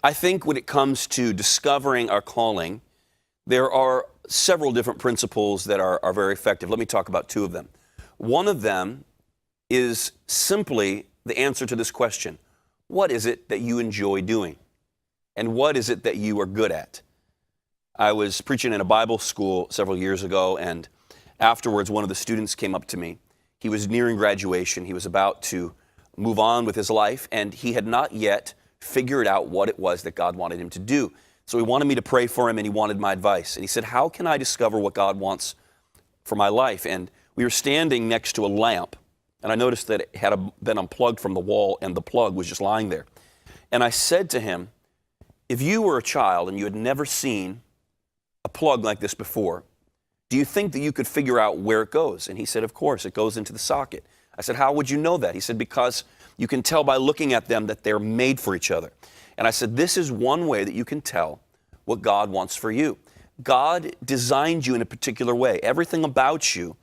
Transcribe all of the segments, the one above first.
I think when it comes to discovering our calling, there are several different principles that are very effective. Let me talk about two of them. One of them is simply the answer to this question: what is it that you enjoy doing? And what is it that you are good at? I was preaching in a Bible school several years ago, and afterwards one of the students came up to me. He was nearing graduation. He was about to move on with his life, and he had not yet figured out what it was that God wanted him to do. So he wanted me to pray for him, and he wanted my advice. And he said, how can I discover what God wants for my life? And we were standing next to a lamp, and I noticed that it had been unplugged from the wall, and the plug was just lying there. And I said to him, if you were a child and you had never seen a plug like this before, do you think that you could figure out where it goes? And he said, of course, it goes into the socket. I said, how would you know that? He said, because you can tell by looking at them that they're made for each other. And I said, this is one way that you can tell what God wants for you. God designed you in a particular way. Everything about you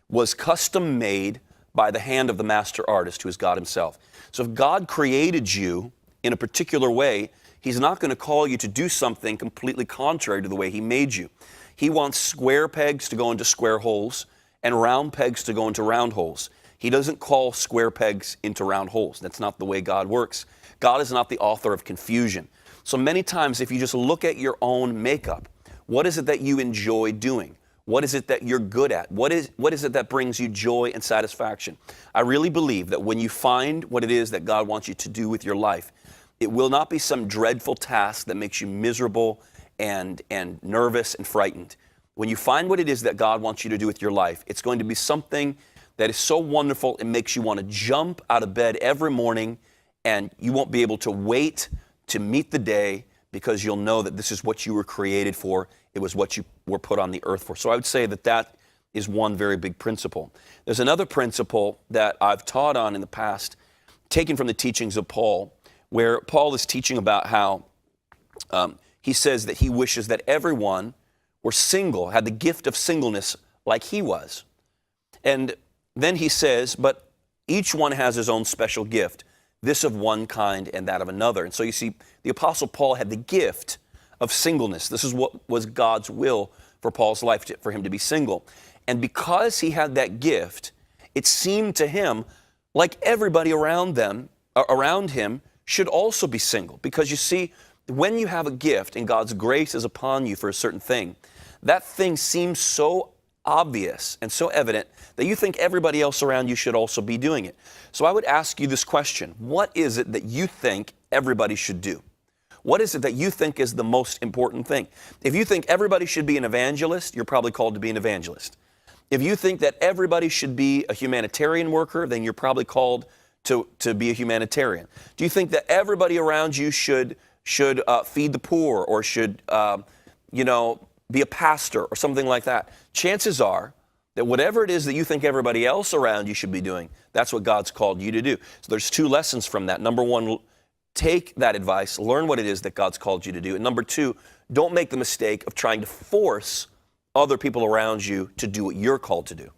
was custom made by the hand of the master artist, who is God himself. So if God created you in a particular way, he's not going to call you to do something completely contrary to the way he made you. He wants square pegs to go into square holes and round pegs to go into round holes. He doesn't call square pegs into round holes. That's not the way God works. God is not the author of confusion. So many times, if you just look at your own makeup, what is it that you enjoy doing? What is it that you're good at? What is it that brings you joy and satisfaction? I really believe that when you find what it is that God wants you to do with your life, it will not be some dreadful task that makes you miserable and nervous and frightened. When you find what it is that God wants you to do with your life, it's going to be something that is so wonderful it makes you want to jump out of bed every morning, and you won't be able to wait to meet the day, because you'll know that this is what you were created for. It was what you were put on the earth for. So I would say that that is one very big principle. There's another principle that I've taught on in the past, taken from the teachings of Paul, where Paul is teaching about how he says that he wishes that everyone were single, had the gift of singleness like he was. And then he says, but each one has his own special gift, this of one kind and that of another. And so you see, the Apostle Paul had the gift of singleness. This is what was God's will for Paul's life, for him to be single. And because he had that gift, it seemed to him like everybody around him should also be single. Because you see, when you have a gift and God's grace is upon you for a certain thing, that thing seems so obvious and so evident that you think everybody else around you should also be doing it. So I would ask you this question: what is it that you think everybody should do? What is it that you think is the most important thing? If you think everybody should be an evangelist, you're probably called to be an evangelist. If you think that everybody should be a humanitarian worker, then you're probably called to be a humanitarian. Do you think that everybody around you should feed the poor, or should be a pastor or something like that? Chances are that whatever it is that you think everybody else around you should be doing, that's what God's called you to do. So there's two lessons from that. Number one, take that advice, learn what it is that God's called you to do. And number two, don't make the mistake of trying to force other people around you to do what you're called to do.